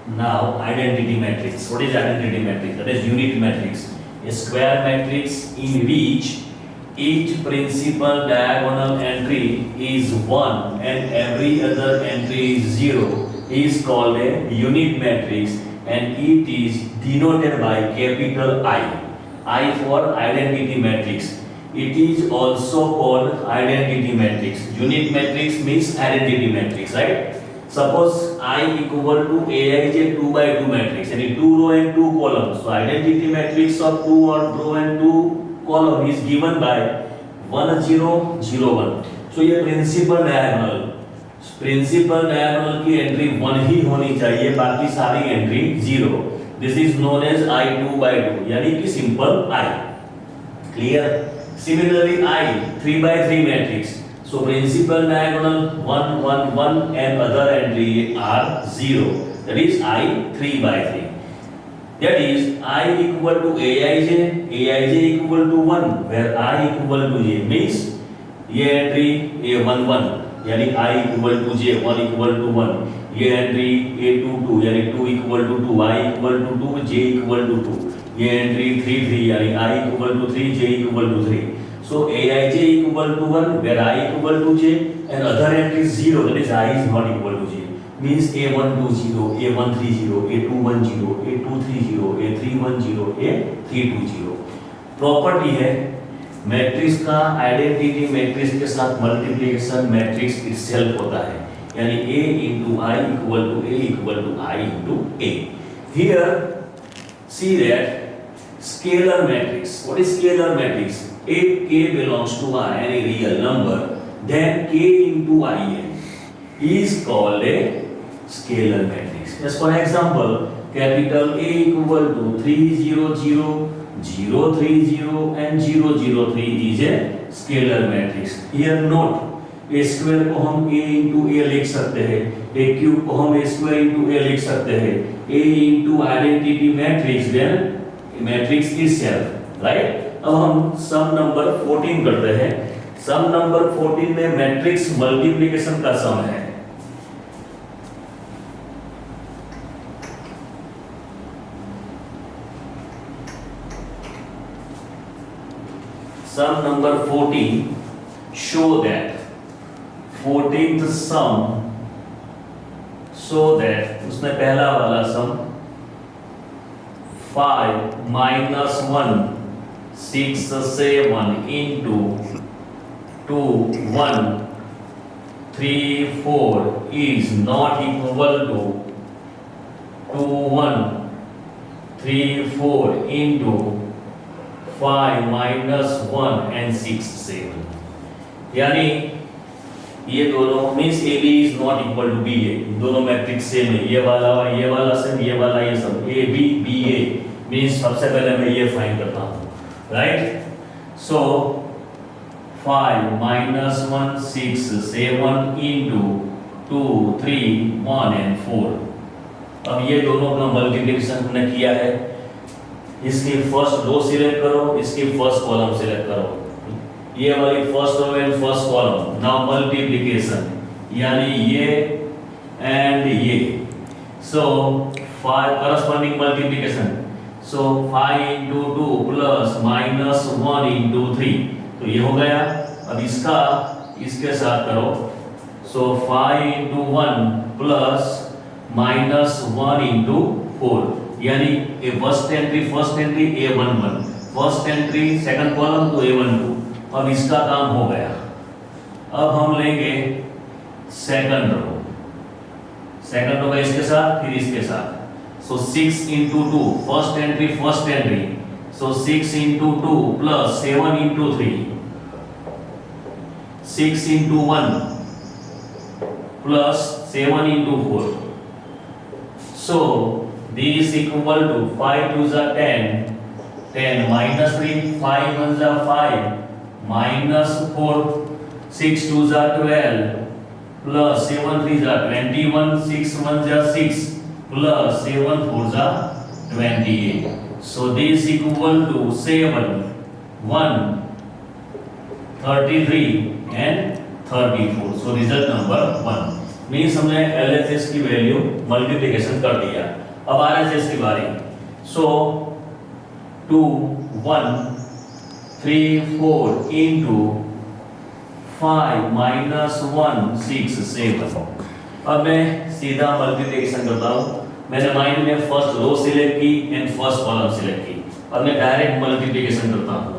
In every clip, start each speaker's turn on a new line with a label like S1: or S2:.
S1: Now, identity matrix. What is identity matrix? That is unit matrix. A square matrix in which each principal diagonal entry is 1 and every other entry is 0 is called a unit matrix, and it is denoted by capital I. I for identity matrix. It is also called identity matrix. Unit matrix means identity matrix, right? Suppose I equal to Aij 2 by 2 matrix, and 2 row and 2 columns. So identity matrix of 2 row and 2 column is given by 1 0 0 1. So ये principal diagonal की entry 1 ही होनी चाहिए, बाकी सारी entry 0. This is known as I2 by 2, यानी कि simple I. Clear? Similarly, I 3 by 3 matrix. So principal diagonal 1 1 1 and other entry are 0. That is I 3 by 3. That is I equal to Aij equal to 1, where I equal to j means ये entry A1 1 यानी I equal to j, 1 equal to 1. ये entry A2 2 यानी 2 equal to 2, I equal to 2, j equal to 2. ये entry 3 3 यानी I equal to 3, j equal to 3. So Aij equal to 1, where I equal to j, and other entry is 0, that is I is not equal to j. Means A1 2 0, A1 3 0, A2 1 0, A2 3 0, A3 1 0, A3 2 0. Property है matrix का identity matrix के साथ multiplication matrix itself होता है, यानी A into I equal to A equal to I into A. Here see that scalar matrix. What is scalar matrix? If k belongs to I, any real number, then k into In is called a scalar matrix. As for example, capital A equal to 3 0 0 0 3 0 and 0 0 3 is a scalar matrix. Here note, a square को हम a into a लिख सकते हैं, a cube को हम a square into a लिख सकते हैं, a into identity matrix, then matrix itself, right? अब हम सम नंबर 14 करते हैं. सम नंबर 14 में मैट्रिक्स मल्टीप्लिकेशन का सम है. Sum number 14 show that 14th sum, so that उसमें पहला वाला सम 5 minus 1 6 7 into 2 1 3 4 is not equal to 2 1 3 4 into 5 minus 1 and 6 7. यानी ये दोनों means A B is not equal to B A, दोनों मैट्रिक्स सेम है, ये वाला सेम, ये वाला ये सब, A B B A means सबसे पहले मैं ये फाइंड करता हूँ, right? So 5 minus 1 6 7 into 2 3 1 and 4. अब ये दोनों का मल्टीप्लिकेशन हमने किया है, इसकी फर्स्ट रो सिलेक्ट करो, इसकी फर्स्ट कॉलम सिलेक्ट करो, ये वाली first row and first column. Now multiplication यानी ये एंड ये, so 5 corresponding multiplication, so 5 into 2 plus minus 1 into 3, तो ये हो गया. अब इसका इसके साथ करो, सो 5 into 1 प्लस माइनस 1 into 4, यानी first entry A11, first entry second column तो A12. अब इसका काम हो गया. अब हम लेंगे सेकंड रो इसके साथ, फिर इसके साथ. सो 6 into 2 first entry, so 6 into 2 plus 7 into 3, 6 into 1 plus 7 into 4. So this equal to 5 2s are 10, 10 minus 3, 5 1s are 5, minus 4, 6 2s are 12, plus 7 3s are 21, 6 1s are 6, plus 7 4s are 28. So this equal to 7, 1, 33 and 34. So result number 1. Means हमने LHS की value multiplication कर दिया। अब RHS की बारी। सो 2 1 3 4 into 5 minus 1 6 7। अब मैं सीधा मल्टीप्लिकेशन करता हूँ। मैंने माइंड में फर्स्ट रो सिलेक्ट की एंड फर्स्ट कॉलम सिलेक्ट की। अब मैं डायरेक्ट मल्टीप्लिकेशन करता हूँ।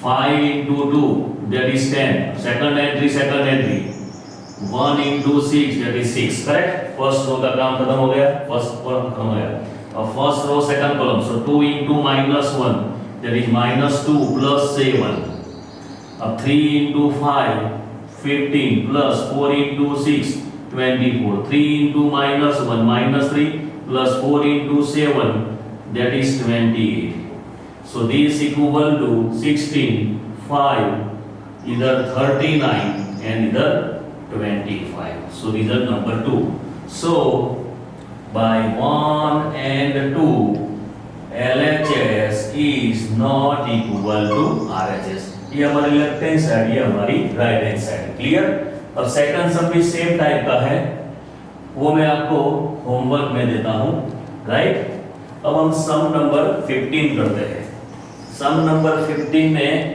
S1: 5 into 2 that is 10, second entry 1 into 6 that is 6, correct. First row का काम खत्म हो गया, फर्स्ट कॉलम खत्म हो गया। अब first row second column, so 2 into -1 that is -2 plus 7। अब 3 into 5 15 plus 4 into 6 24, 3 into -1 -3 plus 4 into 7 that is 28. So this equal to 16, 5, either 39 and either 25. So these are number 2. So by 1 and 2, LHS is not equal to RHS. ये हमारी left hand side, ये हमारी right hand side. Clear. अब second सम भी same type का है, वो मैं आपको होमवर्क में देता हूं, राइट। अब हम सम नंबर 15 करते हैं। सम नंबर 15 में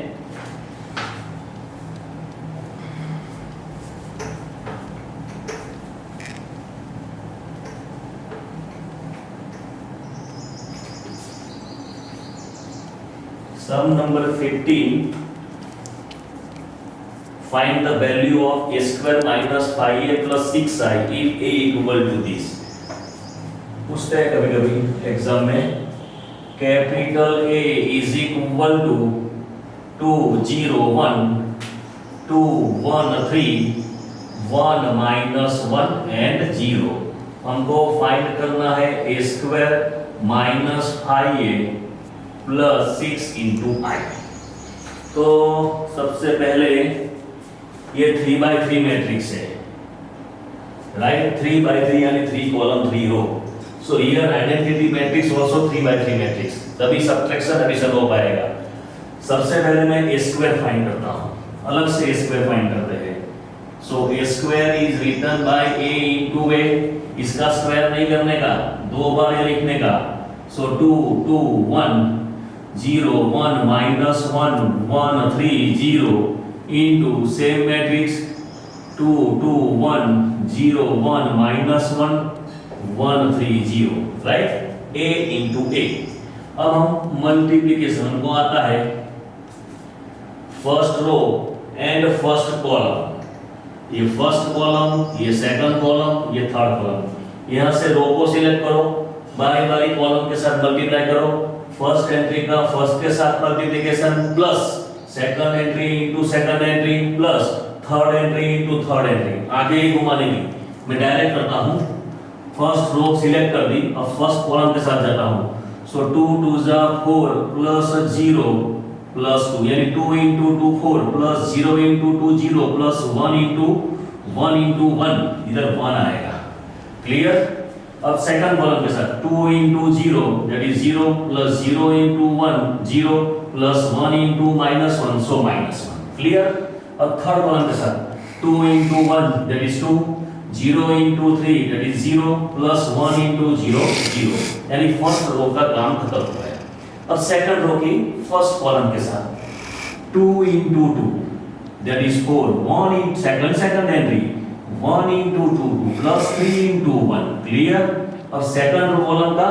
S1: find the value of a square minus 5a plus 6i if a equal to this। पूछते हैं कभी कभी एग्जाम में, capital A is equal to 2 0 1 2 1 3 1 minus 1 and 0। हमको फाइंड करना है a square minus 5a plus 6 into i। तो सबसे पहले ये 3/3 मैट्रिक्स है, राइट। 3/3 यानी 3 column 3 row. So here identity matrix also 3/3 matrix, तभी सब्ट्रैक्शन एडिशन हो पाएगा। सबसे पहले मैं a स्क्वायर फाइंड करता हूं, अलग से a स्क्वायर फाइंड करते हैं। So a square is written by a into a। इसका स्क्वायर नहीं करने का, दो बार ये लिखने का। सो 2 2 1 0 1 minus 1 1 3 0 into same matrix 2 2 1 0 1 minus 1 1 3 0, right। a into a। अब हम मल्टीप्लिकेशन को आता है first row and first column. ये फर्स्ट कॉलम, ये सेकंड कॉलम, ये थर्ड कॉलम। यहां से रो को सिलेक्ट करो, बारी बारी कॉलम के साथ मल्टीप्लाई करो। फर्स्ट एंट्री का फर्स्ट के साथ multiplication plus second entry into second entry plus third entry into third entry. आगे ही घुमाने की मैं डायरेक्ट करता हूं। फर्स्ट रो सिलेक्ट कर दी, अब फर्स्ट कॉलम के साथ जाता हूं। सो 2 2 4 प्लस 0 प्लस 2 यानी 2 into 2 4 plus 0 into 2 0 plus 1 into 1 इधर 1 आएगा। क्लियर। अब सेकंड कॉलम के साथ 2 into 0 that is 0 plus 0 into 1 0 plus 1 into -1 so -1। Clear. अब थर्ड कॉलम के साथ 2 into 1 that is 2 0 into 3 that is 0 plus 1 into 0 0 यानी फर्स्ट रो का काम खत्म हुआ है। अब सेकंड रो की फर्स्ट कॉलम के साथ 2 into 2 that is 4 1 in second entry 1 into 2 plus 3 into 1। Clear. अब सेकंड कॉलम का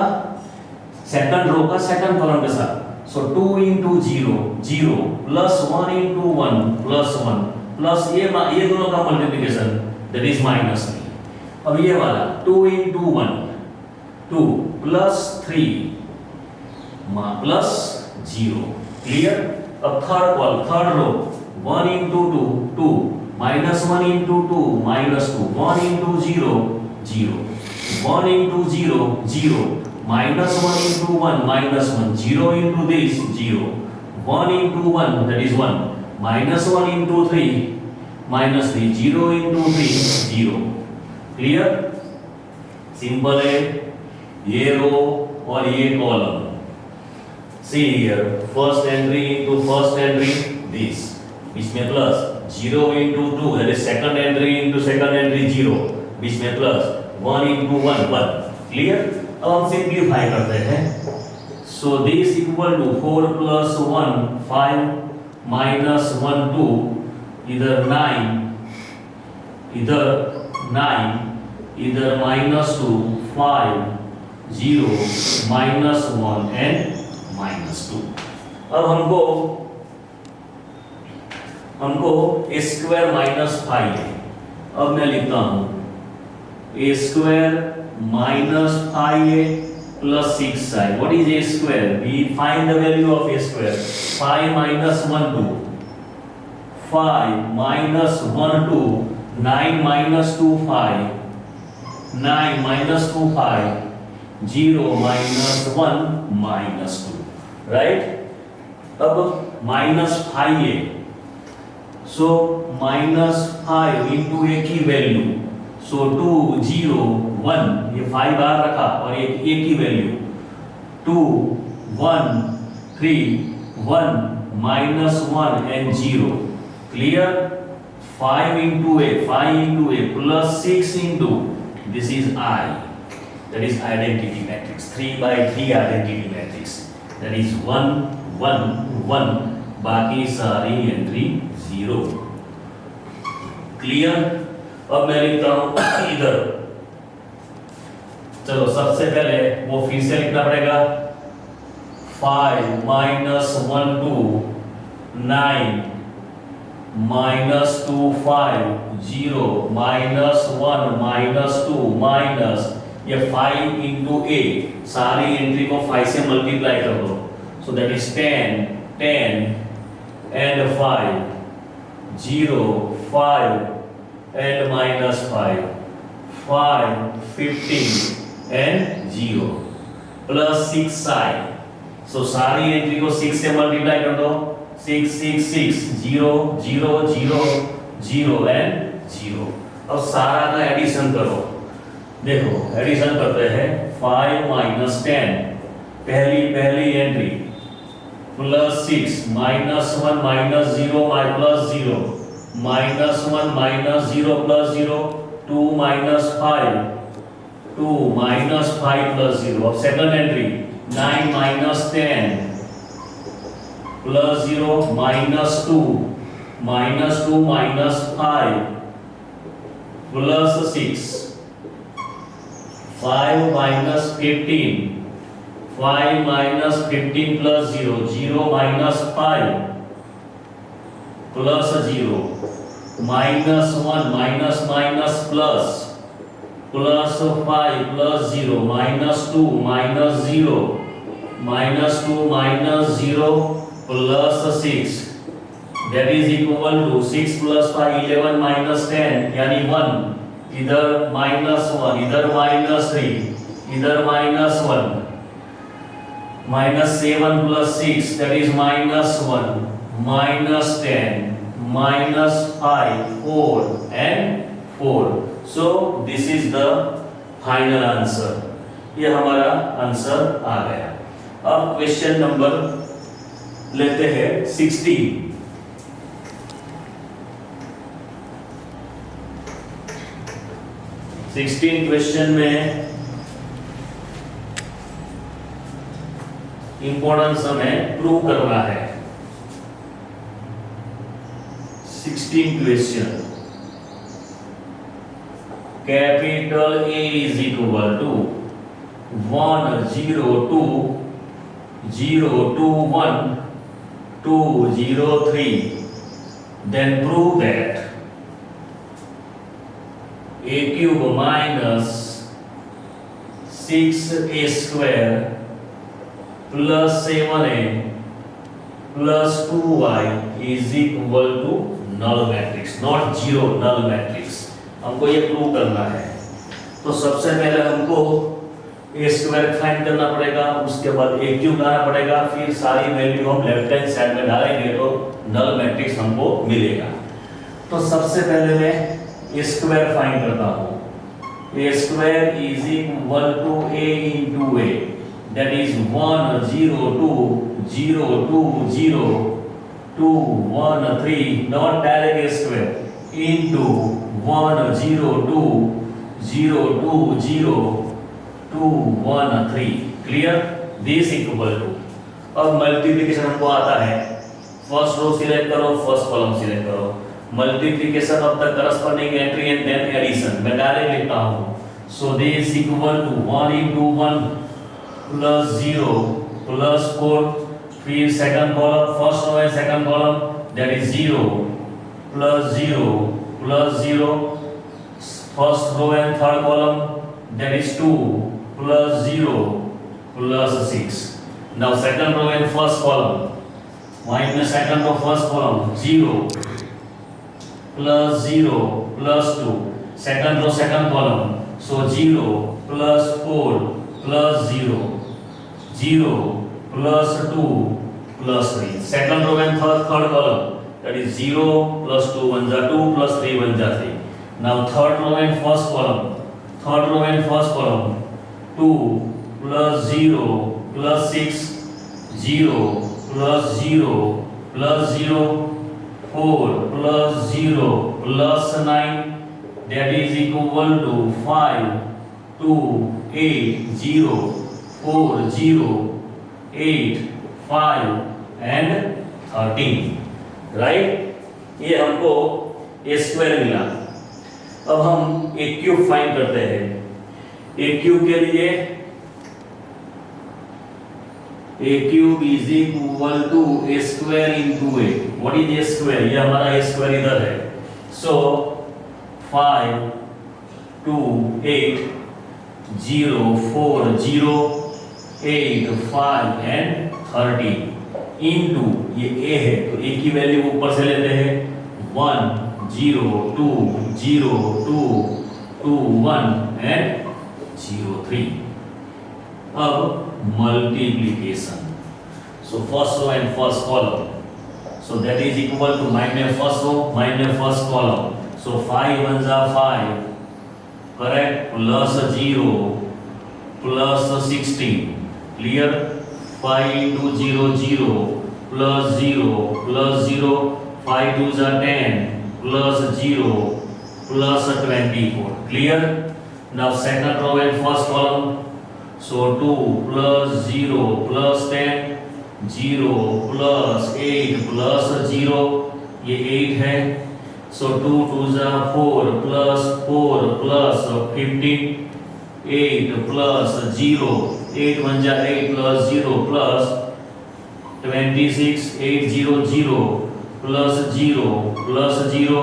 S1: सेकंड रो का सेकंड कॉलम के साथ सो 2 into 0 0 plus 1 into 1 plus 1 plus ये दोनों का मल्टीप्लिकेशन दैट इज -3। अब ये वाला 2 into 1 2 plus 3 प्लस 0। क्लियर। अब third row 1 into 2 2 -1 into 2 -2 1 into 0 0 1 into 0 0 -1 into 1 -1 0 into this 0 1 into 1 that is 1 -1 into 3 -3 0 into 3 0। Clear. Simple है। ये रो और ये column. See here first entry into first entry this इसमें plus 0 into 2 that is second entry into second entry 0 बीच में plus 1 into 1 1, clear. अब हम simplify करते हैं। So this equal to 4 plus 1 5 minus 1 2, इधर 9, इधर -2 5 0 -1 and -2। अब हमको a स्क्वायर माइनस 5 है। अब मैं लिखता हूं a square minus 5a plus 6i। What is a square? We find the value of a square. 5 minus 1 2, 5 minus 1 2, 9 minus 2 5, 9 minus 2 5, 0 minus 1 -2, right. अब -5a, सो -5 into a की value, सो 2 0 1, ये 5 बार रखा और एक a की value 2 1 3 1 -1 and 0, clear. 5 into a plus 6 into, this is I, that is identity matrix, 3 by 3 identity matrix, that is 1 1 1, बाकी सारी entry 0, clear. अब मैं लिखता हूं इधर, चलो सबसे पहले वो फिर से लिखना पड़ेगा। 5 minus 1 2 9 -2 5 0 -1 -2 माइनस ये 5 into a, सारी एंट्री को 5 से मल्टीप्लाई कर दो, सो that is 10 10 and 5 0 5 and -5 5 15 and 0 plus 6i, सो सारी एंट्री को 6 से मल्टीप्लाई कर दो, 6 6 6 0 0 0 0 and 0। अब सारा का एडिशन करो, देखो एडिशन करते हैं। 5 minus 10, पहली entry, plus 6 -1 -0 plus 0 -1 -0 plus 0 2 -5 2 -5 plus 0। अब second entry 9 minus 10 plus 0 -2 -2 -5 plus 6 5 minus 15 5 minus 15 plus 0 0 minus 5 plus 0 minus 1 minus minus plus 5 plus 0 minus 2 minus 0 minus 2 minus 0 plus 6, that is equal to 6 plus 5 11 minus 10 यानी 1, इधर -1 इधर -3 इधर -1 -7 plus 6, that is -1 -10 -5 4 and 4। so this is the final answer, ये हमारा answer आ गया। अब question number लेते हैं 16। क्वेश्चन में इंपॉर्टेंस हमें प्रूव करना है। 16 question, capital A is equal to 1 0 2 0 2 1 2 0 3, then prove that a cube minus 6a square plus 7a plus 2y is equal to null matrix, not zero, null matrix। हमको ये prove करना है। तो सबसे पहले हमको a स्क्वायर फाइंड करना पड़ेगा, उसके बाद a क्यूब लाना पड़ेगा, फिर सारी वैल्यू हम लेफ्ट हैंड साइड में डालेंगे तो नल मैट्रिक्स हमको मिलेगा। तो सबसे पहले मैं a स्क्वायर फाइंड करता हूँ। a square is equal to a into a, that is 1 0 2 0 2 0 2 1 3, not direct a square, into 1 0 2 0 2 0 2 1 3 clear this equal to अब मल्टीप्लिकेशन हमको आता है फर्स्ट रो सिलेक्ट करो फर्स्ट कॉलम सिलेक्ट करो multiplication of the corresponding entry and then addition मैं direct लिखता हूं so this equal to 1 into 1 plus 0 plus 4 फिर second column first row and second column that is 0 plus 0 plus 0 first row and third column that is 2 plus 0 plus 6 now second row and first column minus second row first column 0 plus 0 plus 2 second row second column so 0 plus 4 plus 0 0 plus 2 plus 3 second row and third column that is 0 plus 2 1 is 2 plus 3 1 is 3 now third row and first column 2 plus 0 plus 6 0 plus 0 plus 0 4 plus 0 plus 9 that is equal to 5 2 8 0 4 0 8 5 and 13 right ये हमको ए square मिला अब हम ए cube find करते हैं ए cube के लिए A cube is equal to A square into A what is A square ये हमारा ए स्क्वायर इधर है सो 5 2 8 0 4 0 8 5 एंड 13 इनटू ये a है तो a की वैल्यू ऊपर से लेते हैं 1 0 2 0 2 2 1 एंड 0 3 अब multiplication so first row and first column so that is equal to minus first row minus first column so 5 1 जा 5 correct plus 0 plus 16 clear 5 into 0 0 plus 0 plus 0 5 2 are 10 plus 0 plus 24 clear now second row and first column so 2 plus 0 plus 10 0 plus 8 plus 0 ये 8 है so 2 2 are 4 plus 4 plus 15 8 plus 0 8 1 जा 8 plus 0 plus 26 8 0 0 plus 0 plus 0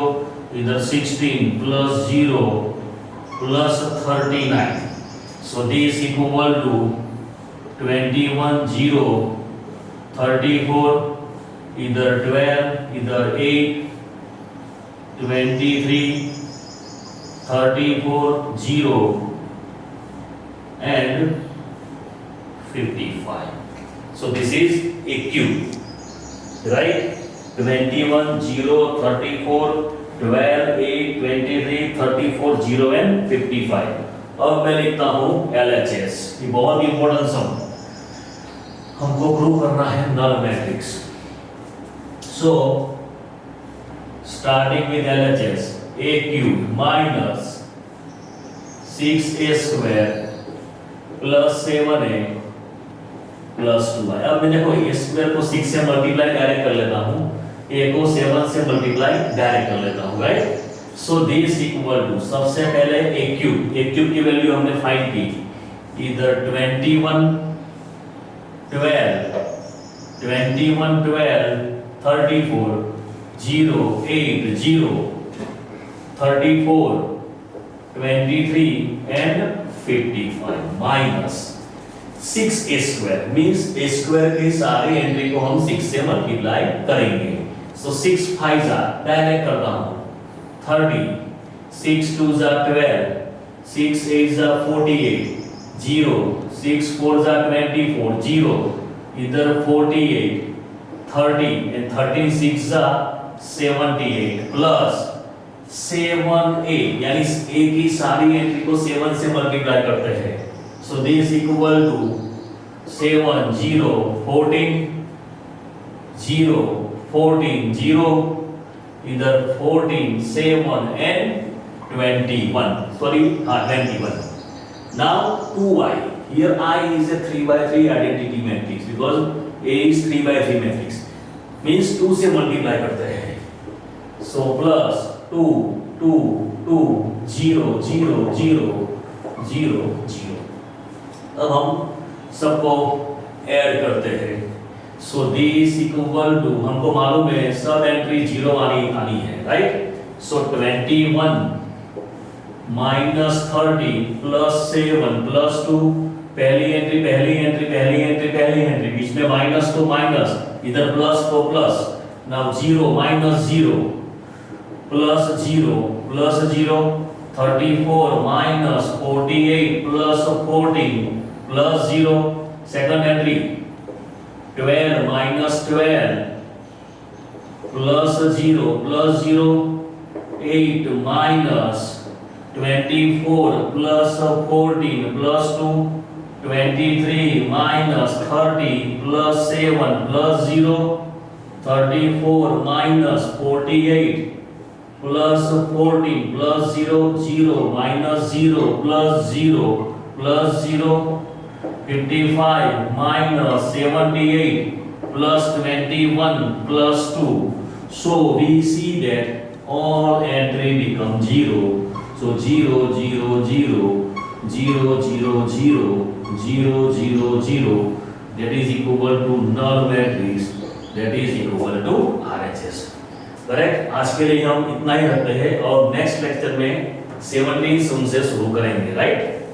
S1: इधर 16 plus 0 plus 39 so this equal to 21 0 34 इधर 12 इधर 8 23 34 0 and 55 so this is a cube right 21 0 34 12 8 23 34 0 and 55 अब मैं लिखता हूं LHS ये बहुत इंपॉर्टेंट सम हमको प्रूव करना है null matrix so starting with LHS a cube minus 6a square plus 7a plus 2a अब मैं देखो a स्क्वायर को 6 से मल्टीप्लाई डायरेक्ट कर लेता हूं a को 7 से मल्टीप्लाई डायरेक्ट कर लेता हूं right so this equal to सबसे पहले a क्यूब की वैल्यू हमने फाइंड की इधर 21 12 34 0 8 0 34 23 and 55 minus 6a square means a square की सारी एंट्री को हम 6 से मल्टीप्लाई करेंगे so 6 5 डायरेक्ट करता हूं 30 6 2 12 6 8 48 0 6 4 24 0 इधर 48 30 and 13 6 78 plus 7a यानी a की सारी एंट्री को 7 से मल्टीप्लाई करते हैं so this equal to 7 0 14 0 14 0 इधर 14 7 and 21 sorry, 21. Now 2i. Here I is a 3 by 3 identity matrix because A is 3 by 3 matrix. Means 2 से multiply करते हैं. So plus 2, 2, 2, 0, 0, 0, 0, 0. अब हम सबको ऐड करते हैं. So this equal to, हमको मालूम है सब एंट्री 0 आनी है, right? So 21 minus 30 plus 7 plus 2. पहली एंट्री बीच में माइनस तो माइनस, इधर प्लस तो plus. Now 0 minus 0 plus 0 plus 0. 34 minus 48 plus 14 plus 0. Second entry 12 minus 12 plus 0 plus 0. 8 minus 24 plus 14 plus 2. 23 minus 30 plus 7 plus 0. 34 minus 48 plus 14 plus 0. 0 minus 0 plus 0 plus 0. 55 minus 78 plus 21 plus 2. So we see that all entry become 0. So 0, 0, 0, 0, 0, 0, 0, 0, 0. That is equal to null matrix. That is equal to RHS. Correct. आज के लिए हम इतना ही रखते हैं और next lecture में 17 से शुरू करेंगे, राइट?